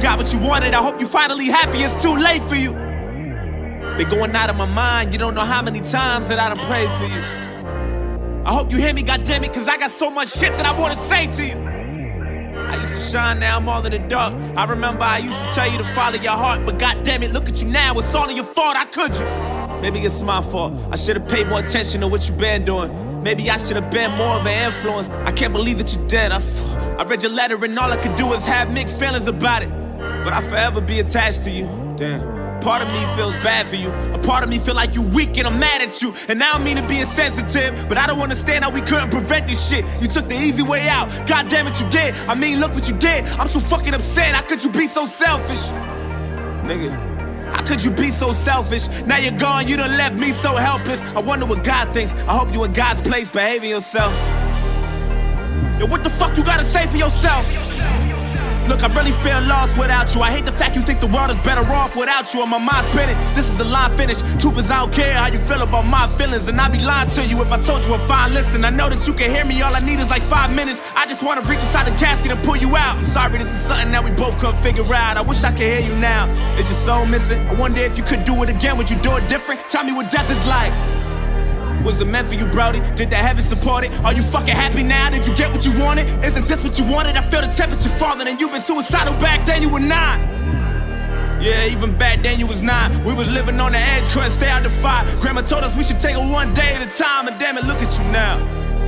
you got what you wanted. I hope you finally happy. It's too late for you. Been going out of my mind. You don't know how many times that I done prayed for you. I hope you hear me, goddammit, cause I got so much shit that I wanna say to you. I used to shine, now I'm all in the dark. I remember I used to tell you to follow your heart, but goddammit, look at you now, it's all of your fault, how could you? Maybe it's my fault, I should've paid more attention to what you been doing. Maybe I should've been more of an influence. I can't believe that you're dead. I read your letter and all I could do was have mixed feelings about it. But I'll forever be attached to you, damn. Part of me feels bad for you. A part of me feel like you weak and I'm mad at you. And I don't mean to be insensitive, but I don't understand how we couldn't prevent this shit. You took the easy way out, god damn it you did. I mean look what you did, I'm so fucking upset. How could you be so selfish? Nigga, how could you be so selfish? Now you're gone, you done left me so helpless. I wonder what God thinks. I hope you in God's place behaving yourself. Yo, what the fuck you gotta say for yourself? Look, I really feel lost without you. I hate the fact you think the world is better off without you. On my mind spinning, this is the line finish. Truth is I don't care how you feel about my feelings. And I'd be lying to you if I told you I'm fine. Listen, I know that you can hear me, all I need is like 5 minutes. I just wanna reach inside the casket and pull you out. I'm sorry, this is something that we both couldn't figure out. I wish I could hear you now. Is your soul missing? I wonder if you could do it again, would you do it different? Tell me what death is like. Was it meant for you, Brody? Did the heavens support it? Are you fucking happy now? Did you get what you wanted? Isn't this what you wanted? I feel the temperature falling and you've been suicidal back then, you were not. Yeah, even back then you was not. We was living on the edge, couldn't stay out the fire. Grandma told us we should take it one day at a time. And damn it, look at you now.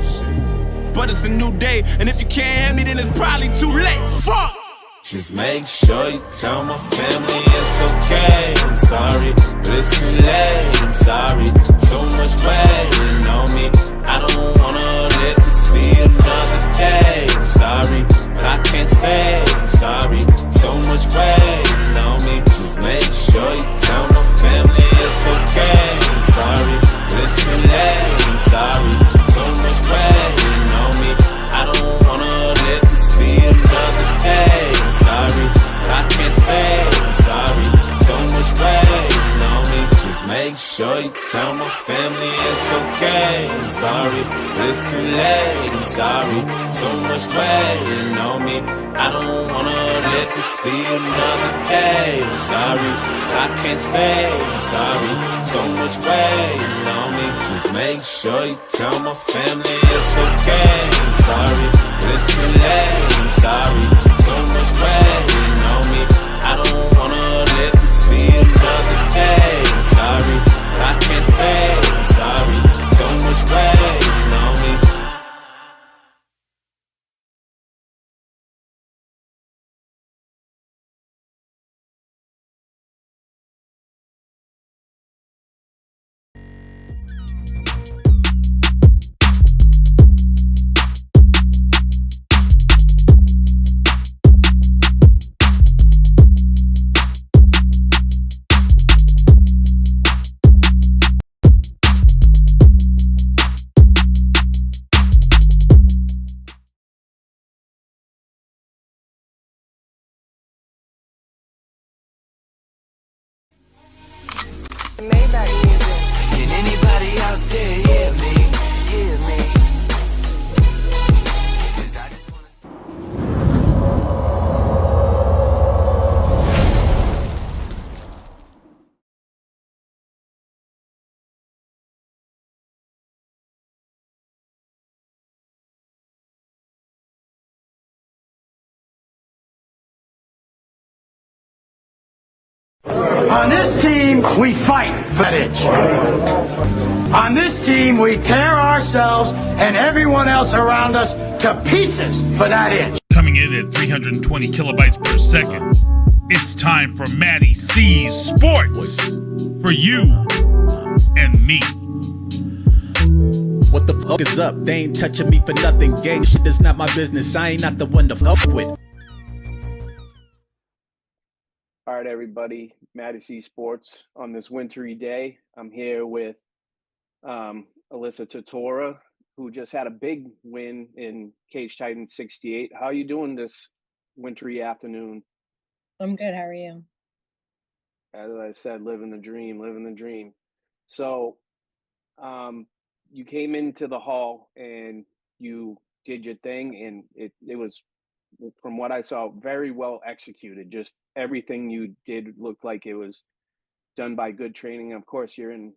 Shit. But it's a new day, and if you can't hear me, then it's probably too late. Fuck! Just make sure you tell my family it's okay. I'm sorry, but it's too late. I'm sorry, so much waiting on me. I don't wanna live to see another day. I'm sorry, but I can't stay. I'm sorry, so much waiting on me. Just make sure you tell my family it's okay. I'm sorry, but it's too late. I'm sorry, so much waiting on me. I don't wanna live to see another day. Sorry, but I can't stay. I'm sorry, so much waiting on me. Just make sure you tell my family it's okay. I'm sorry, but it's too late. I'm sorry, so much waiting on me. I don't wanna live to see another day. I'm sorry, but I can't stay. I'm sorry, so much waiting on me. Just make sure you tell my family it's okay. I'm sorry, but it's too late. I'm sorry, so much waiting on me. I don't wanna live to see another day. I'm sorry, but I can't stay. I'm sorry, so much waiting on me. Maybach music. Can anybody out there hear me? Hear me? 'Cause I just wanna see. On this team, we fight for that itch. On this team, we tear ourselves and everyone else around us to pieces for that itch. Coming in at 320 kilobytes per second, it's time for MattieC's Sports for you and me. What the fuck is up? They ain't touching me for nothing. Gang shit is not my business. I ain't not the one to fuck with. All right, everybody, MattieC Sports on this wintry day. I'm here with Alyssa Tortora, who just had a big win in Cage Titan 68. How are you doing this wintry afternoon? I'm good. How are you? As I said, living the dream, living the dream. So you came into the hall and you did your thing, and it was from what I saw, very well executed. Just everything you did looked like it was done by good training. Of course, you're in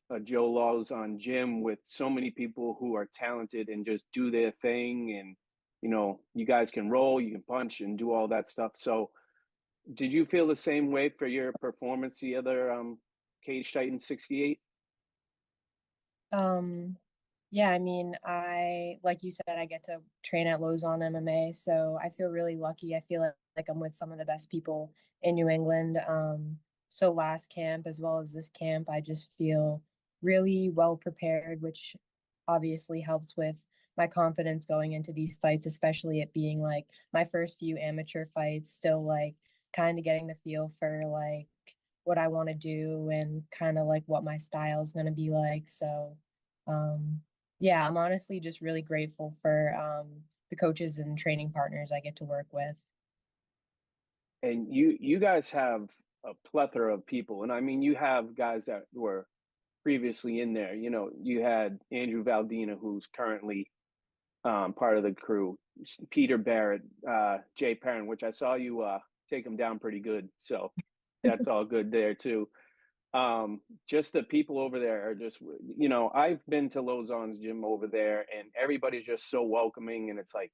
a Joe Lauzon gym with so many people who are talented and just do their thing. And, you guys can roll, you can punch and do all that stuff. So did you feel the same way for your performance the other Cage Titan 68? Yeah, I mean, like you said, I get to train at Lausanne MMA, so I feel really lucky. I feel like I'm with some of the best people in New England. So last camp as well as this camp, I just feel really well prepared, which obviously helps with my confidence going into these fights, especially it being like my first few amateur fights, still like kind of getting the feel for like what I want to do and kind of like what my style is going to be like. So, yeah, I'm honestly just really grateful for the coaches and training partners I get to work with. And you guys have a plethora of people. And I mean, you have guys that were previously in there. You had Andrew Valdina, who's currently part of the crew, Peter Barrett, Jay Perrin, which I saw you take him down pretty good. So that's all good there too. Just the people over there are just, I've been to Lausanne's gym over there and everybody's just so welcoming. And it's like,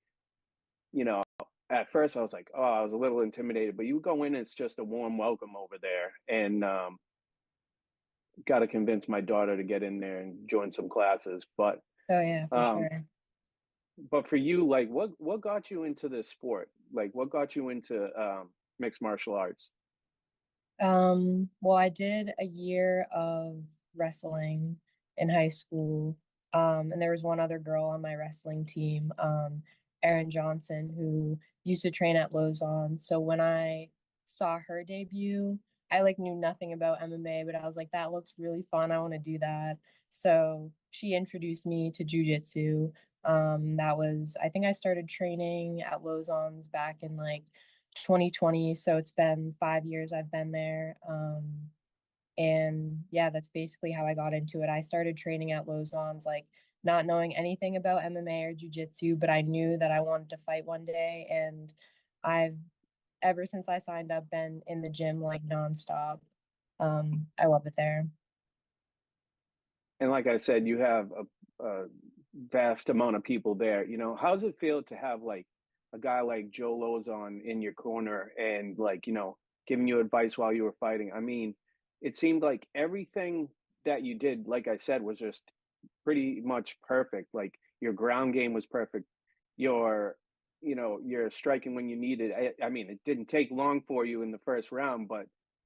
at first I was like, oh, I was a little intimidated, but you go in, it's just a warm welcome over there. And got to convince my daughter to get in there and join some classes. But Oh yeah, for sure. But for you, like, what got you into this sport? Like, what got you into mixed martial arts? Well, I did a year of wrestling in high school. And there was one other girl on my wrestling team, Erin Johnson, who used to train at Lausanne. So when I saw her debut, I like knew nothing about MMA, but I was like, that looks really fun. I want to do that. So she introduced me to jujitsu. I think I started training at Lauzon's back in like 2020. So it's been 5 years I've been there. And yeah, that's basically how I got into it. I started training at Lauzon's, like not knowing anything about MMA or jujitsu, but I knew that I wanted to fight one day. And I've, ever since I signed up, been in the gym like nonstop. I love it there. And like I said, you have a vast amount of people there. How does it feel to have like a guy like Joe Lauzon in your corner and like, giving you advice while you were fighting? I mean, it seemed like everything that you did, like I said, was just pretty much perfect. Like your ground game was perfect. Your, your striking when you needed. I mean, it didn't take long for you in the first round, but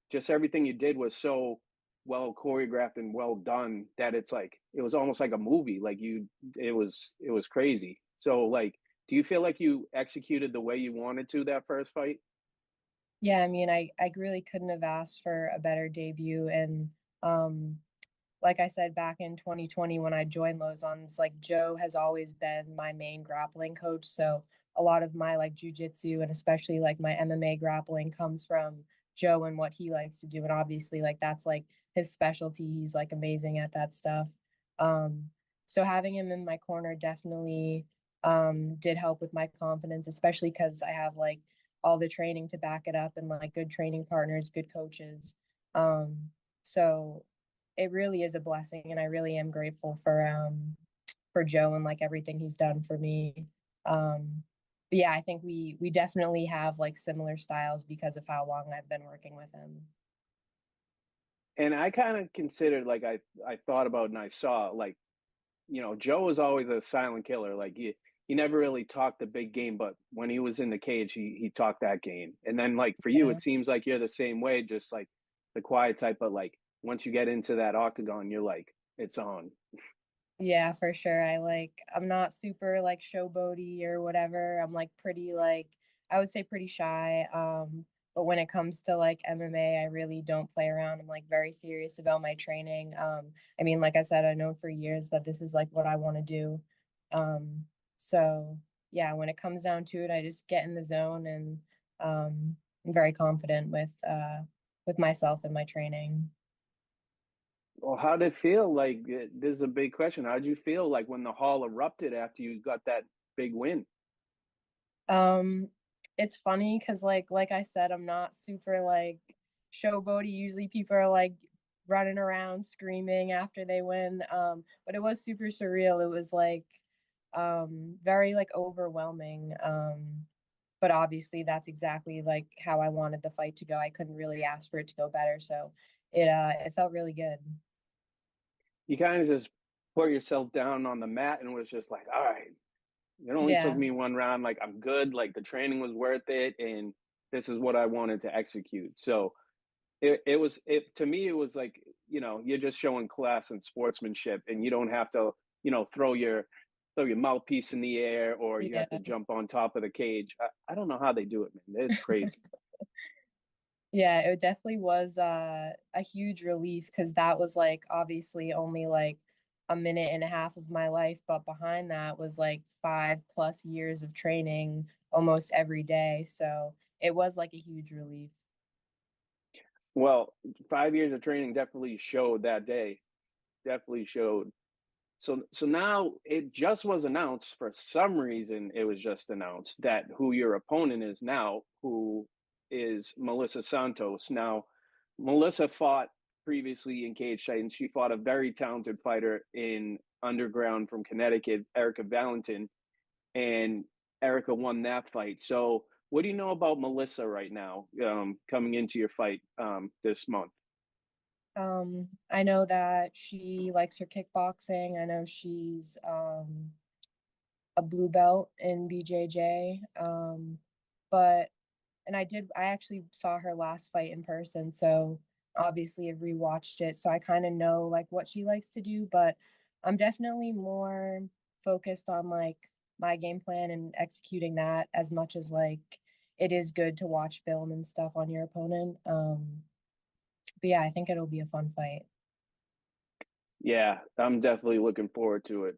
just everything you did was so well choreographed and well done that it's like it was almost like a movie. Like it was crazy. So like, do you feel like you executed the way you wanted to that first fight? Yeah, I mean, I really couldn't have asked for a better debut. And um, like I said, back in 2020 when I joined Lausanne's, like Joe has always been my main grappling coach. So a lot of my like jujitsu and especially like my MMA grappling comes from Joe and what he likes to do. And obviously, like that's like his specialty. He's like amazing at that stuff. Um, so having him in my corner definitely did help with my confidence, especially because I have like all the training to back it up and like good training partners, good coaches. Um, so it really is a blessing, and I really am grateful for Joe and like everything he's done for me. But yeah, I think we definitely have like similar styles because of how long I've been working with him. And I kind of considered, like, I thought about and I saw, like, Joe was always a silent killer. Like he never really talked the big game, but when he was in the cage, he talked that game. And then like for you, Yeah. it seems like you're the same way, just like the quiet type. But like once you get into that octagon, you're like, it's on. Yeah, for sure. I'm not super like showboaty or whatever. I'm like pretty like I would say pretty shy. But when it comes to like MMA, I really don't play around. I'm like very serious about my training. I mean, like I said, I know for years that this is like what I want to do. Um, so yeah, when it comes down to it, I just get in the zone and I'm very confident with myself and my training. Well, how did it feel? Like, this is a big question. How did you feel like when the hall erupted after you got that big win? Um, it's funny because like I said, I'm not super like showboaty. Usually people are like running around screaming after they win. But it was super surreal. It was like very like overwhelming. But obviously that's exactly like how I wanted the fight to go. I couldn't really ask for it to go better. So it felt really good. You kind of just put yourself down on the mat and was just like, all right, it only took Yeah. me one round. Like, I'm good. Like, the training was worth it. And this is what I wanted to execute. So it to me, it was like, you're just showing class and sportsmanship, and you don't have to, throw your mouthpiece in the air, or you Yeah. have to jump on top of the cage. I don't know how they do it, man. It's crazy. Yeah, it definitely was a huge relief because that was like obviously only like a minute and a half of my life, but behind that was like 5+ years of training almost every day. So it was like a huge relief. Well, 5 years of training definitely showed that day. Definitely showed. So now it just was announced. For some reason, it was just announced that who your opponent is now, who is Melissa Santos. Now, Melissa fought previously in cage fight, and she fought a very talented fighter in underground from Connecticut, Erica Valentin, and Erica won that fight. So, what do you know about Melissa right now, coming into your fight this month? I know that she likes her kickboxing. I know she's a blue belt in BJJ. But and I actually saw her last fight in person, so obviously I've rewatched it, so I kind of know like what she likes to do, but I'm definitely more focused on like my game plan and executing that as much as like it is good to watch film and stuff on your opponent. But yeah, I think it'll be a fun fight. Yeah, I'm definitely looking forward to it.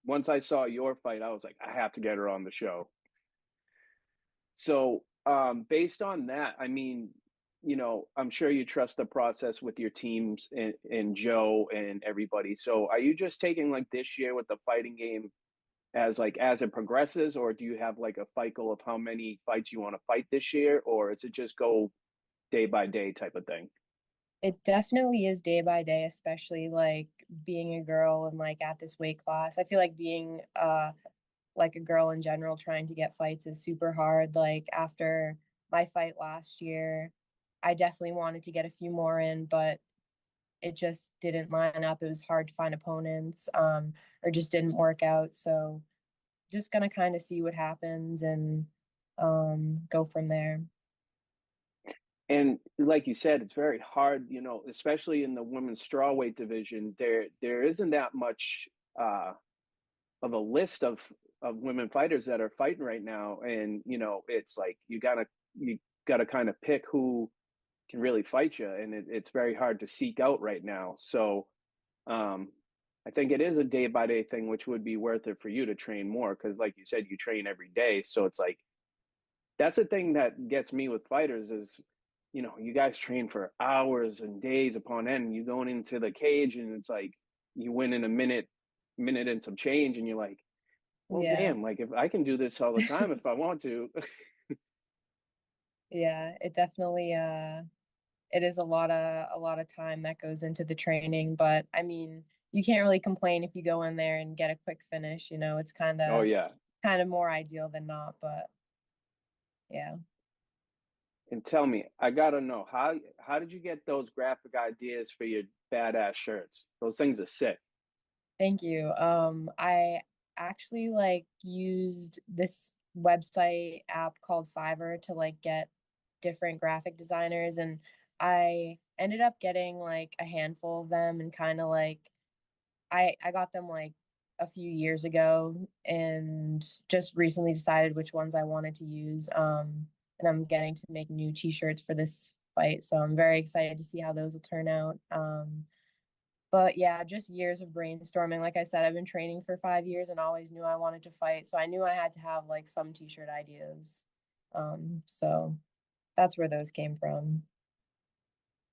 Once I saw your fight, I was like, I have to get her on the show. So, based on that, I mean, I'm sure you trust the process with your teams and Joe and everybody. So, are you just taking like this year with the fighting game as like as it progresses, or do you have like a fight goal of how many fights you want to fight this year, or is it just go day by day type of thing? It definitely is day by day, especially like being a girl and like at this weight class. I feel like being like a girl in general trying to get fights is super hard. Like after my fight last year, I definitely wanted to get a few more in, but it just didn't line up. It was hard to find opponents, or just didn't work out. So just gonna kind of see what happens and go from there. And like you said, it's very hard, especially in the women's strawweight division. There isn't that much of a list of women fighters that are fighting right now, and it's like you gotta kind of pick who can really fight you, and it's very hard to seek out right now. So, um, I think it is a day by day thing, which would be worth it for you to train more because, like you said, you train every day. So it's like that's the thing that gets me with fighters is, you guys train for hours and days upon end. You going into the cage and it's like you win in a minute and some change, and you're like, well, Yeah. damn, like if I can do this all the time if I want to. Yeah, it definitely it is a lot of time that goes into the training, but I mean, you can't really complain if you go in there and get a quick finish, it's Oh yeah. kind of more ideal than not, but yeah. And tell me, I gotta know how did you get those graphic ideas for your badass shirts? Those things are sick. Thank you. I actually like used this website app called Fiverr to like get different graphic designers, and I ended up getting like a handful of them and kind of like I got them like a few years ago and just recently decided which ones I wanted to use. And I'm getting to make new t-shirts for this fight, so I'm very excited to see how those will turn out. But yeah, just years of brainstorming. Like I said, I've been training for 5 years and always knew I wanted to fight, so I knew I had to have like some t-shirt ideas. So that's where those came from.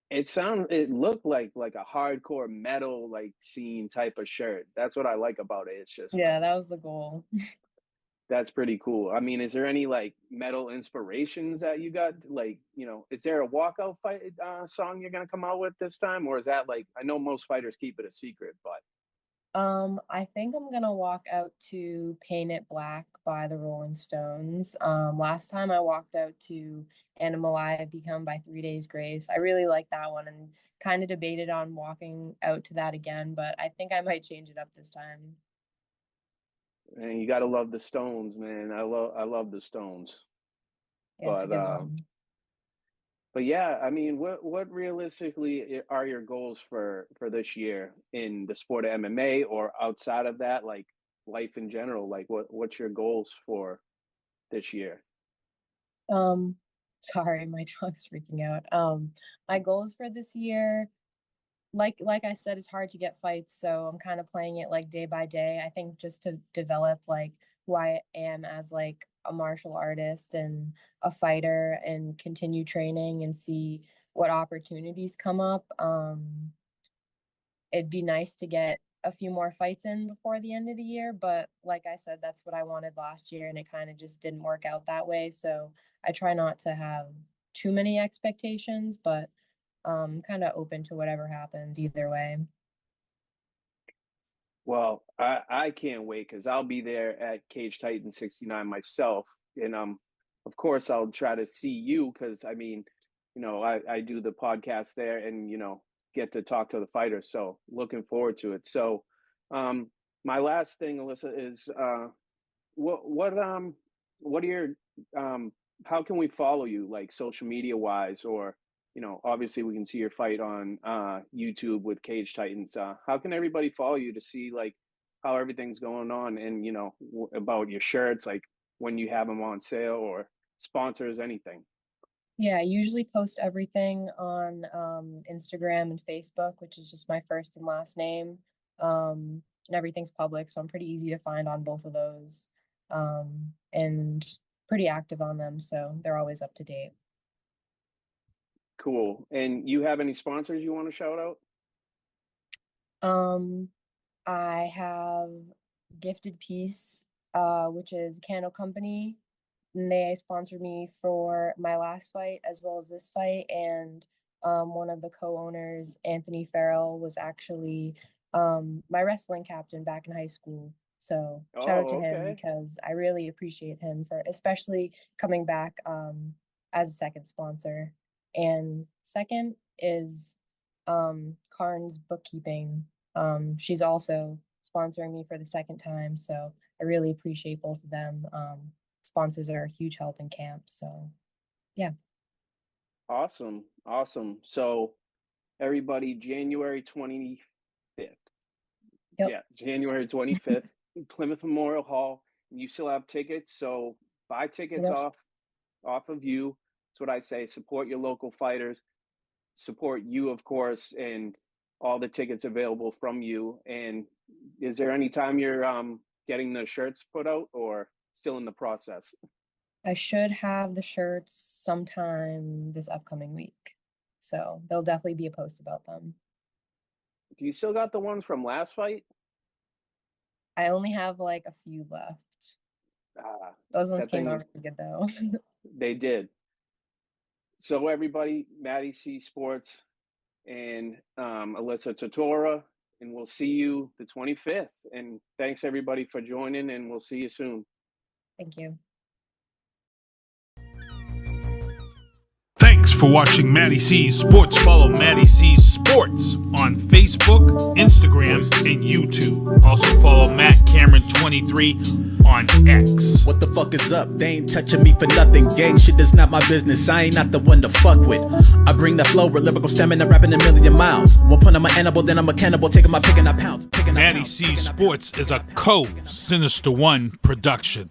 It looked like a hardcore metal like scene type of shirt. That's what I like about it. It's just Yeah, like that was the goal. That's pretty cool. I mean, is there any like metal inspirations that you got? Like, you know, is there a walkout fight song you're gonna come out with this time, or is that like, I know most fighters keep it a secret, but I think I'm gonna walk out to Paint It Black by the Rolling Stones. Last time I walked out to Animal I Have Become by 3 Days Grace. I really like that one and kind of debated on walking out to that again, but I think I might change it up this time. and you gotta love the Stones, man. I love the Stones. Yeah, it's a But good one. but yeah, I mean, what realistically are your goals for this year in the sport of MMA or outside of that, like life in general? Like, what's your goals for this year? Um, Sorry, my dog's freaking out. My goals for this year, like I said, it's hard to get fights, so I'm kind of playing it like day by day. I think just to develop like who I am as like a martial artist and a fighter and continue training and see what opportunities come up. It'd be nice to get a few more fights in before the end of the year, but like I said, that's what I wanted last year and it kind of just didn't work out that way. So I try not to have too many expectations, but kind of open to whatever happens either way. Well, I can't wait because I'll be there at Cage Titan 69 myself, and of course I'll try to see you because I mean, you know, I do the podcast there, and you know, get to talk to the fighters. So looking forward to it. So, my last thing, Alyssa, is what are your how can we follow you, like social media wise, or you know, obviously we can see your fight on YouTube with Cage Titans. How can everybody follow you to see like how everything's going on, and you know, about your shirts, like when you have them on sale or sponsors, anything? Yeah, I usually post everything on Instagram and Facebook, which is just my first and last name. And everything's public, so I'm pretty easy to find on both of those. And pretty active on them, so they're always up to date. Cool. And you have any sponsors you want to shout out? Um, I have Gifted Peace, which is a candle company, and they sponsored me for my last fight as well as this fight. And one of the co-owners, Anthony Farrell, was actually my wrestling captain back in high school. So shout out to Oh, him okay. because I really appreciate him for especially coming back as a second sponsor. And second is Karn's Bookkeeping. She's also sponsoring me for the second time, so I really appreciate both of them. Sponsors are a huge help in camp, so yeah. Awesome. Awesome. So everybody, January 25th. Yep. Yeah, January 25th, Plymouth Memorial Hall. You still have tickets, so buy tickets Yep. off of you. That's what I say. Support your local fighters. Support you, of course, and all the tickets available from you. And is there any time you're getting the shirts put out, or still in the process? I should have the shirts sometime this upcoming week, so there'll definitely be a post about them. Do you still got the ones from last fight? I only have like a few left. Those ones That came thing out is, really good though. they did. So everybody, MattieC Sports and Alyssa Tortora, and we'll see you the 25th. And thanks everybody for joining, and we'll see you soon. Thank you. Thanks for watching MattieC Sports. Follow MattieC Sports on Facebook, Instagram, and YouTube. Also follow Matt Cameron 23 on X. What the fuck is up? They ain't touching me for nothing. Gang shit is not my business. I ain't not the one to fuck with. I bring the flow with lyrical stamina, rapping a million miles. One point I'm a animal, then I'm a cannibal, taking my pick and I pounce. MattieC Sports is a Sinista1 production.